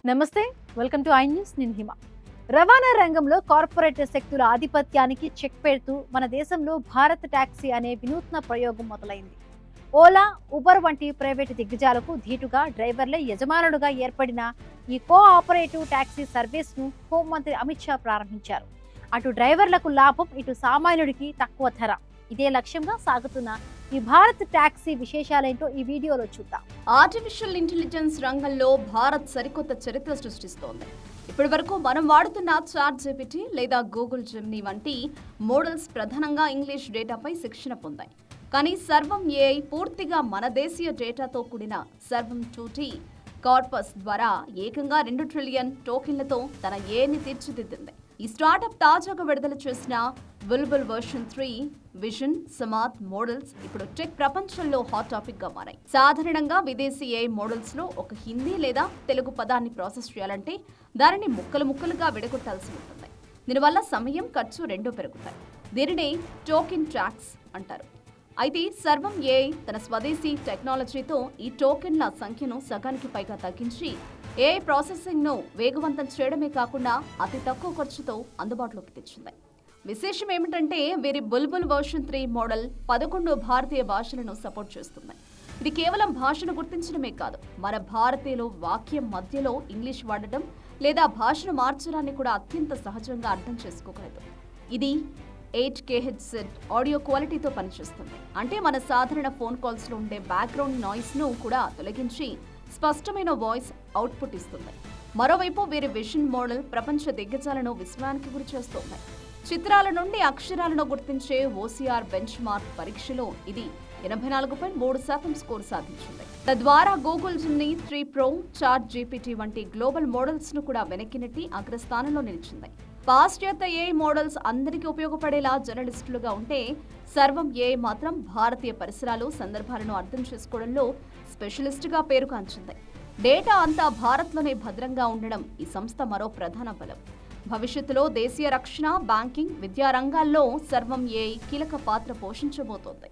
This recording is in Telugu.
నమస్తే, వెల్కమ్ టు ఐ న్యూస్. నేను హిమ. రవాణా రంగంలో కార్పొరేట్ శక్తుల ఆధిపత్యానికి చెక్ పెడుతూ మన దేశంలో భారత్ టాక్సీ అనే వినూత్న ప్రయోగం మొదలైంది. ఓలా, ఉబర్ వంటి ప్రైవేటు దిగ్గజాలకు ధీటుగా డ్రైవర్లే యజమానులుగా ఏర్పడిన ఈ కోఆపరేటివ్ టాక్సీ సర్వీస్ ను హోంమంత్రి అమిత్ షా ప్రారంభించారు. అటు డ్రైవర్లకు లాభం, ఇటు సామాన్యుడికి తక్కువ ధర. ఇదే లక్ష్యంగా సాగుతున్న ఈ భారత్ టాక్సీ విశేషాలేంటో ఈ వీడియోలో చూద్దాం. ఆర్టిఫిషియల్ ఇంటెలిజెన్స్ రంగంలో భారత్ సరికొత్త చరిత్ర సృష్టిస్తోంది. ఇప్పటి వరకు మనం వాడుతున్న చాట్ జీపీటీ లేదా గూగుల్ జెమినీ వంటి మోడల్స్ ప్రధానంగా ఇంగ్లీష్ డేటాపై శిక్షణ పొందాయి. కానీ సర్వం ఏఐ పూర్తిగా మన దేశీయ డేటాతో కూడిన సర్వం 2T కార్పస్ ద్వారా ఏకంగా 2 ట్రిలియన్ టోకెన్లతో తన ఏని తీర్చిదిద్దింది. ఈ స్టార్టప్ తాజాగా విడుదల చేసిన బుల్బుల్ వర్షన్ 3 విజన్ సమాత్ మోడల్స్ ఇప్పుడు టెక్ ప్రపంచంలో హాట్ టాపిక్ గా మారాయి. సాధారణంగా విదేశీ ఏఐ మోడల్స్ లో ఒక హిందీ లేదా తెలుగు పదాన్ని ప్రాసెస్ చేయాలంటే దానిని ముక్కలుగా విడగొట్టాల్సి ఉంటుంది. దీనివల్ల సమయం, ఖర్చు రెండూ పెరుగుతాయి. దీనినే టోకెన్ ట్రాక్స్ అంటారు. అయితే సర్వం ఏఐ తన స్వదేశీ టెక్నాలజీతో ఈ టోకెన్ల సంఖ్యను సగానికి పైగా తగ్గించి ఏఐ ప్రాసెసింగ్ ను వేగవంతం చేయడమే కాకుండా అతి తక్కువ ఖర్చుతో అందుబాటులోకి తెచ్చింది. విశేషం ఏమిటంటే వీరి బుల్బుల్ వర్షన్ 3 మోడల్ 11 భారతీయ భాషలను సపోర్ట్ చేస్తుంది. ఇది కేవలం భాషను గుర్తించడమే కాదు, మన భారతీయులు వాక్యం మధ్యలో ఇంగ్లీష్ వాడటం లేదా భాషను మార్చడాన్ని కూడా అత్యంత సహజంగా అర్థం చేసుకోగలదు. ఇది 8KHz ఆడియో క్వాలిటీతో పనిచేస్తుంది. అంటే మన సాధారణ ఫోన్ కాల్స్ లో ఉండే బ్యాక్గ్రౌండ్ నాయిస్ ను కూడా తొలగించి స్పష్టమైన వాయిస్ అవుట్పుట్ ఇస్తుంది. మరోవైపు వీరి విజన్ మోడల్ ప్రపంచ దిగ్గజాలను విస్మయానికి గురి చేస్తోంది. చిత్రాల నుండి అక్షరాలను గుర్తించే OCR బెంచ్ మార్క్ పరీక్షలో ఇది 84.3% స్కోర్ సాధించింది. తద్వారా Google Gemini 3 pro, chat GPT వంటి గ్లోబల్ మోడల్స్ ను కూడా వెనక్కి అగ్రస్థానంలో నిలిచింది. పాశ్చాత్య ఏఐ మోడల్స్ అందరికీ ఉపయోగపడేలా జర్నలిస్టులుగా ఉంటే, సర్వం ఏఐ మాత్రం భారతీయ పరిసరాలు, సందర్భాలను అర్థం చేసుకోవడంలో స్పెషలిస్టుగా పేరుగాంచింది. డేటా అంతా భారత్లోనే భద్రంగా ఉండడం ఈ సంస్థ మరో ప్రధాన బలం. భవిష్యత్తులో దేశీయ రక్షణ, బ్యాంకింగ్, విద్యా రంగాల్లో సర్వం ఏఐ కీలక పాత్ర పోషించబోతోంది.